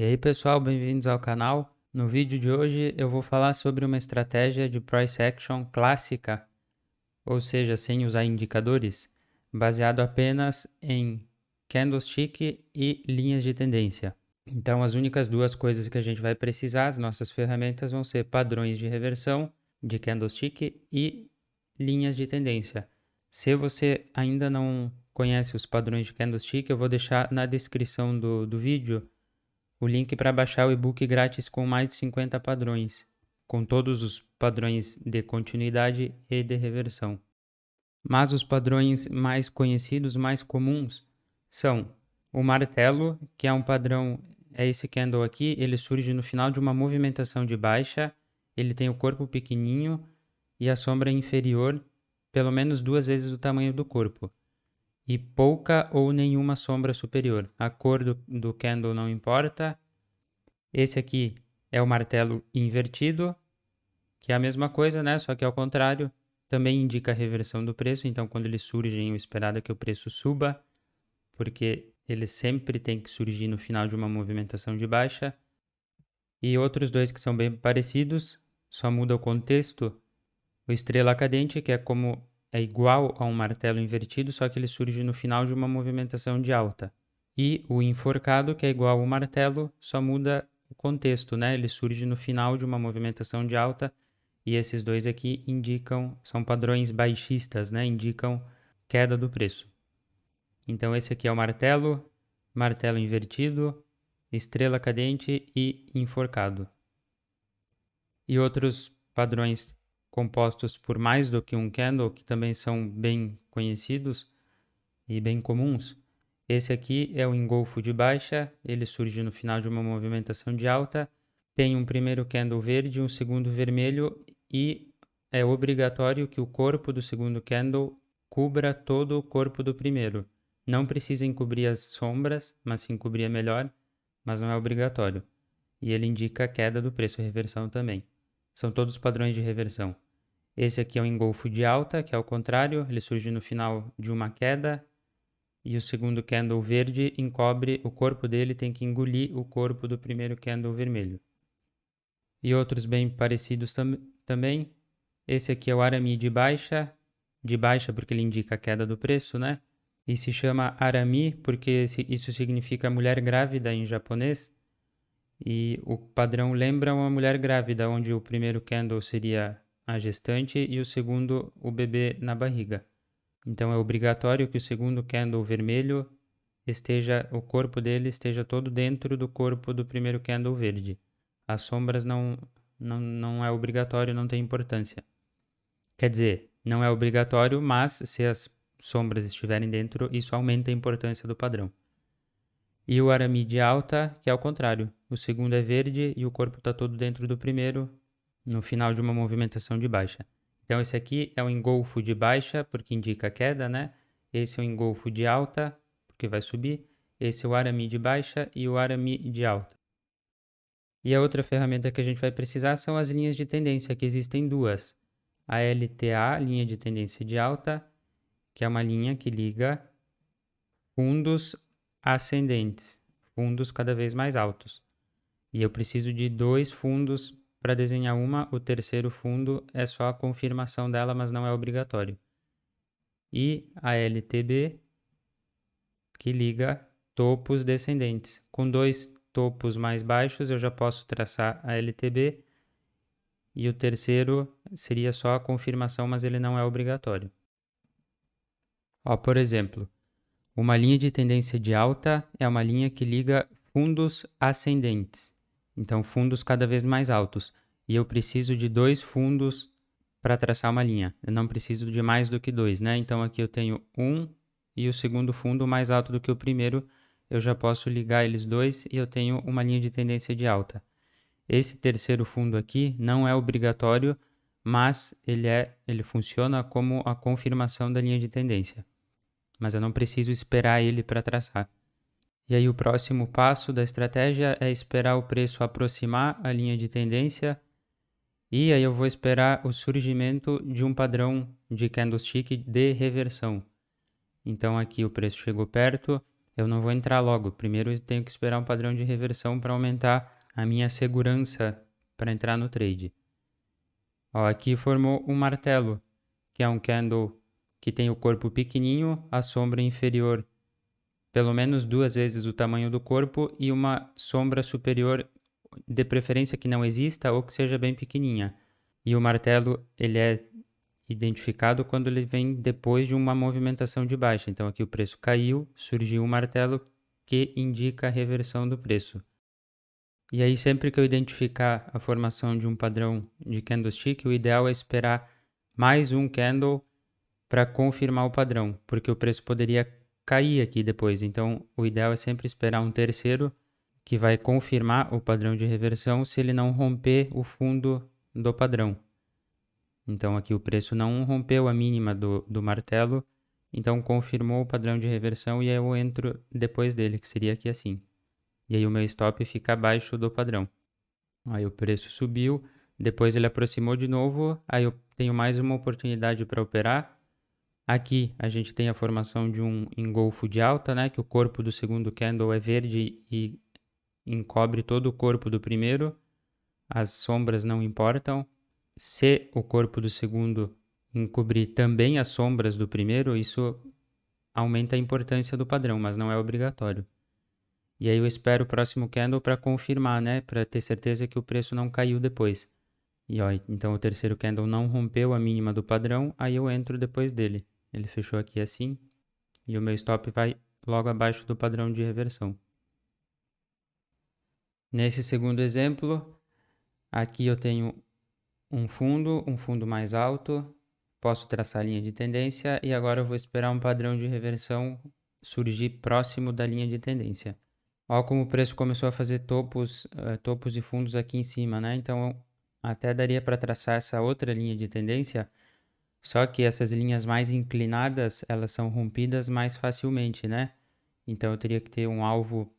E aí pessoal, bem-vindos ao canal. No vídeo de hoje eu vou falar sobre uma estratégia de price action clássica, ou seja, sem usar indicadores, baseado apenas em candlestick e linhas de tendência. Então as únicas duas coisas que a gente vai precisar, as nossas ferramentas, vão ser padrões de reversão de candlestick e linhas de tendência. Se você ainda não conhece os padrões de candlestick, eu vou deixar na descrição do vídeo o link para baixar o e-book grátis com mais de 50 padrões, com todos os padrões de continuidade e de reversão. Mas os padrões mais conhecidos, mais comuns, são o martelo, que é um padrão, é esse candle aqui, ele surge no final de uma movimentação de baixa, ele tem o corpo pequenininho e a sombra inferior pelo menos 2 vezes o tamanho do corpo, e pouca ou nenhuma sombra superior. A cor do candle não importa. Esse aqui é o martelo invertido, que é a mesma coisa, né? Só que ao contrário, também indica a reversão do preço. Então, quando eles surgem, o esperado é que o preço suba, porque ele sempre tem que surgir no final de uma movimentação de baixa. E outros dois que são bem parecidos, só muda o contexto. O estrela cadente, que é igual a um martelo invertido, só que ele surge no final de uma movimentação de alta. E o enforcado, que é igual ao martelo, só muda o contexto, né? Ele surge no final de uma movimentação de alta e esses dois aqui são padrões baixistas, né? Indicam queda do preço. Então esse aqui é o martelo, martelo invertido, estrela cadente e enforcado. E outros padrões compostos por mais do que um candle, que também são bem conhecidos e bem comuns. Esse aqui é o engolfo de baixa, ele surge no final de uma movimentação de alta, tem um primeiro candle verde, um segundo vermelho e é obrigatório que o corpo do segundo candle cubra todo o corpo do primeiro. Não precisa encobrir as sombras, mas sim cobrir é melhor, mas não é obrigatório. E ele indica a queda do preço, reversão também. São todos padrões de reversão. Esse aqui é o engolfo de alta, que é o contrário, ele surge no final de uma queda, e o segundo candle verde encobre o corpo dele, tem que engolir o corpo do primeiro candle vermelho. E outros bem parecidos também. Esse aqui é o Arami de baixa porque ele indica a queda do preço, né? E se chama Arami porque isso significa mulher grávida em japonês. E o padrão lembra uma mulher grávida, onde o primeiro candle seria a gestante e o segundo o bebê na barriga. Então é obrigatório que o segundo candle vermelho o corpo dele esteja todo dentro do corpo do primeiro candle verde. As sombras não é obrigatório, não tem importância. Quer dizer, não é obrigatório, mas se as sombras estiverem dentro, isso aumenta a importância do padrão. E o Arami de alta, que é o contrário. O segundo é verde e o corpo está todo dentro do primeiro, no final de uma movimentação de baixa. Então esse aqui é o engolfo de baixa, porque indica a queda, né? Esse é o engolfo de alta, porque vai subir. Esse é o Arami de baixa e o Arami de alta. E a outra ferramenta que a gente vai precisar são as linhas de tendência, que existem duas. A LTA, linha de tendência de alta, que é uma linha que liga fundos ascendentes, fundos cada vez mais altos. E eu preciso de 2 fundos para desenhar uma, o terceiro fundo é só a confirmação dela, mas não é obrigatório. E a LTB, que liga topos descendentes. Com 2 topos mais baixos, eu já posso traçar a LTB, e o terceiro seria só a confirmação, mas ele não é obrigatório. Ó, por exemplo, uma linha de tendência de alta é uma linha que liga fundos ascendentes. Então, fundos cada vez mais altos. E eu preciso de 2 fundos para traçar uma linha. Eu não preciso de mais do que 2, né? Então, aqui eu tenho um e o segundo fundo mais alto do que o primeiro. Eu já posso ligar eles dois e eu tenho uma linha de tendência de alta. Esse terceiro fundo aqui não é obrigatório, mas ele funciona como a confirmação da linha de tendência. Mas eu não preciso esperar ele para traçar. E aí o próximo passo da estratégia é esperar o preço aproximar a linha de tendência e aí eu vou esperar o surgimento de um padrão de candlestick de reversão. Então aqui o preço chegou perto, eu não vou entrar logo. Primeiro eu tenho que esperar um padrão de reversão para aumentar a minha segurança para entrar no trade. Ó, aqui formou um martelo, que é um candle que tem o corpo pequenininho, a sombra inferior pelo menos 2 vezes o tamanho do corpo e uma sombra superior, de preferência que não exista ou que seja bem pequenininha. E o martelo, ele é identificado quando ele vem depois de uma movimentação de baixa. Então aqui o preço caiu, surgiu um martelo que indica a reversão do preço. E aí sempre que eu identificar a formação de um padrão de candlestick, o ideal é esperar mais um candle para confirmar o padrão, porque o preço poderia cair aqui depois. Então o ideal é sempre esperar um terceiro que vai confirmar o padrão de reversão se ele não romper o fundo do padrão. Então aqui o preço não rompeu a mínima do martelo, então confirmou o padrão de reversão e aí eu entro depois dele, que seria aqui assim. E aí o meu stop fica abaixo do padrão. Aí o preço subiu, depois ele aproximou de novo, aí eu tenho mais uma oportunidade para operar. Aqui a gente tem a formação de um engolfo de alta, né, que o corpo do segundo candle é verde e encobre todo o corpo do primeiro. As sombras não importam. Se o corpo do segundo encobrir também as sombras do primeiro, isso aumenta a importância do padrão, mas não é obrigatório. E aí eu espero o próximo candle para confirmar, né, para ter certeza que o preço não caiu depois. E ó, então o terceiro candle não rompeu a mínima do padrão, aí eu entro depois dele. Ele fechou aqui assim e o meu stop vai logo abaixo do padrão de reversão. Nesse segundo exemplo, aqui eu tenho um fundo mais alto, posso traçar a linha de tendência e agora eu vou esperar um padrão de reversão surgir próximo da linha de tendência. Olha como o preço começou a fazer topos e fundos aqui em cima, né? Então até daria para traçar essa outra linha de tendência, só que essas linhas mais inclinadas, elas são rompidas mais facilmente, né? Então eu teria que ter um alvo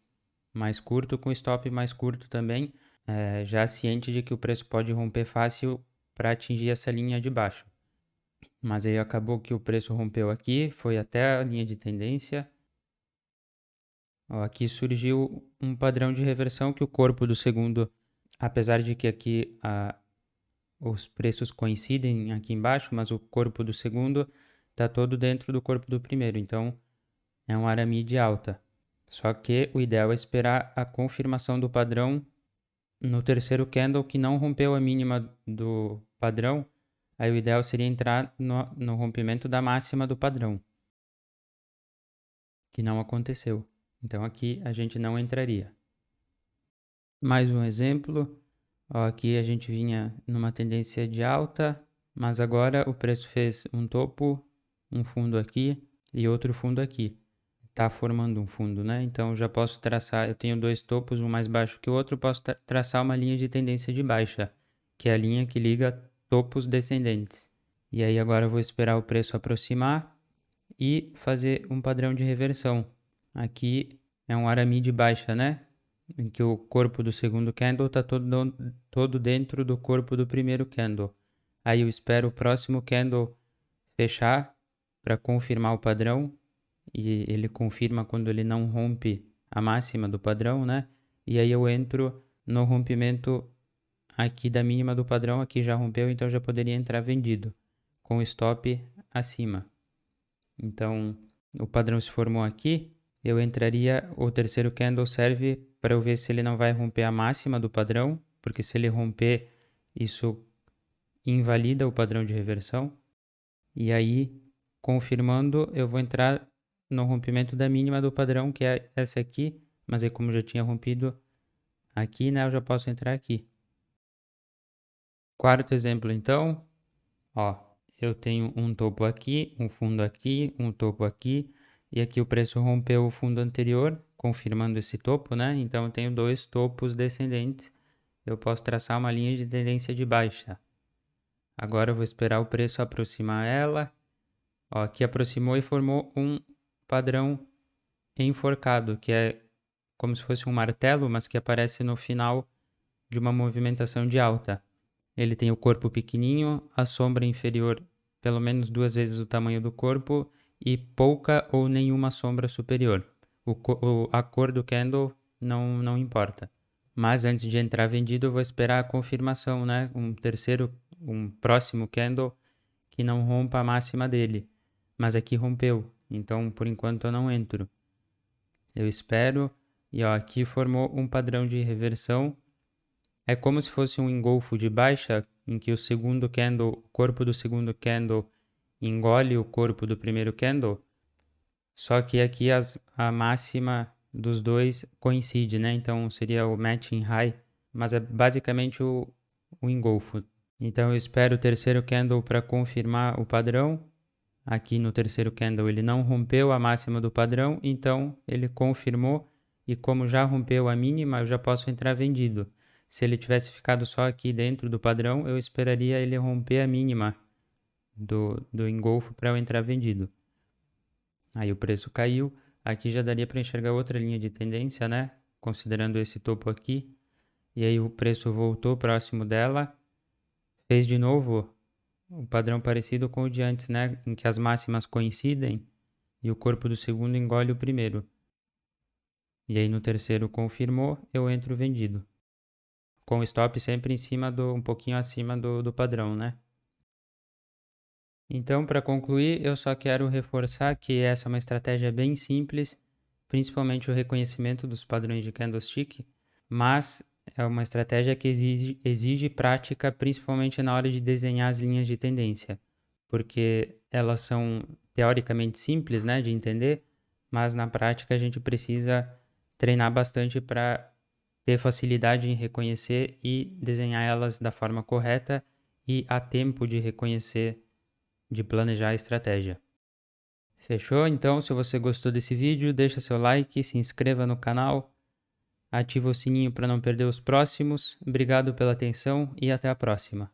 mais curto com stop mais curto também, já ciente de que o preço pode romper fácil para atingir essa linha de baixo. Mas aí acabou que o preço rompeu aqui, foi até a linha de tendência. Ó, aqui surgiu um padrão de reversão que o corpo do segundo, apesar de que aqui os preços coincidem aqui embaixo, mas o corpo do segundo está todo dentro do corpo do primeiro, então é um aramide alta. Só que o ideal é esperar a confirmação do padrão no terceiro candle que não rompeu a mínima do padrão. Aí o ideal seria entrar no rompimento da máxima do padrão, que não aconteceu. Então aqui a gente não entraria. Mais um exemplo. Ó, aqui a gente vinha numa tendência de alta, mas agora o preço fez um topo, um fundo aqui e outro fundo aqui. Está formando um fundo, né? Então eu já posso traçar, eu tenho 2 topos, um mais baixo que o outro, posso traçar uma linha de tendência de baixa, que é a linha que liga topos descendentes. E aí agora eu vou esperar o preço aproximar e fazer um padrão de reversão. Aqui é um aramide baixa, né? Em que o corpo do segundo candle está todo dentro do corpo do primeiro candle. Aí eu espero o próximo candle fechar para confirmar o padrão, e ele confirma quando ele não rompe a máxima do padrão, né? E aí eu entro no rompimento aqui da mínima do padrão, aqui já rompeu, então já poderia entrar vendido, com o stop acima. Então, o padrão se formou aqui, eu entraria, o terceiro candle serve para eu ver se ele não vai romper a máxima do padrão, porque se ele romper, isso invalida o padrão de reversão. E aí, confirmando, eu vou entrar no rompimento da mínima do padrão, que é essa aqui, mas aí como já tinha rompido aqui, né, eu já posso entrar aqui. Quarto exemplo, então, ó, eu tenho um topo aqui, um fundo aqui, um topo aqui, e aqui o preço rompeu o fundo anterior, confirmando esse topo, né? Então eu tenho 2 topos descendentes, eu posso traçar uma linha de tendência de baixa. Agora eu vou esperar o preço aproximar ela. Ó, aqui aproximou e formou um padrão enforcado, que é como se fosse um martelo, mas que aparece no final de uma movimentação de alta. Ele tem o corpo pequenininho, a sombra inferior pelo menos 2 vezes o tamanho do corpo e pouca ou nenhuma sombra superior. a cor do candle não importa. Mas antes de entrar vendido, eu vou esperar a confirmação, né? Um próximo candle que não rompa a máxima dele. Mas aqui rompeu, então por enquanto eu não entro. Eu espero, e ó, aqui formou um padrão de reversão. É como se fosse um engolfo de baixa, em que o corpo do segundo candle engole o corpo do primeiro candle. Só que aqui a máxima dos dois coincide, né? Então seria o matching high, mas é basicamente o engolfo. Então eu espero o terceiro candle para confirmar o padrão. Aqui no terceiro candle ele não rompeu a máxima do padrão, então ele confirmou, e como já rompeu a mínima, eu já posso entrar vendido. Se ele tivesse ficado só aqui dentro do padrão, eu esperaria ele romper a mínima do engolfo para eu entrar vendido. Aí o preço caiu. Aqui já daria para enxergar outra linha de tendência, né? Considerando esse topo aqui. E aí o preço voltou próximo dela. Fez de novo o padrão parecido com o de antes, né? Em que as máximas coincidem e o corpo do segundo engole o primeiro. E aí no terceiro confirmou, eu entro vendido. Com o stop sempre em cima um pouquinho acima do padrão, né? Então, para concluir, eu só quero reforçar que essa é uma estratégia bem simples, principalmente o reconhecimento dos padrões de candlestick, mas é uma estratégia que exige prática, principalmente na hora de desenhar as linhas de tendência, porque elas são teoricamente simples, né, de entender, mas na prática a gente precisa treinar bastante para ter facilidade em reconhecer e desenhar elas da forma correta e a tempo de reconhecer, de planejar a estratégia. Fechou? Então, se você gostou desse vídeo, deixa seu like, se inscreva no canal, ativa o sininho para não perder os próximos. Obrigado pela atenção e até a próxima.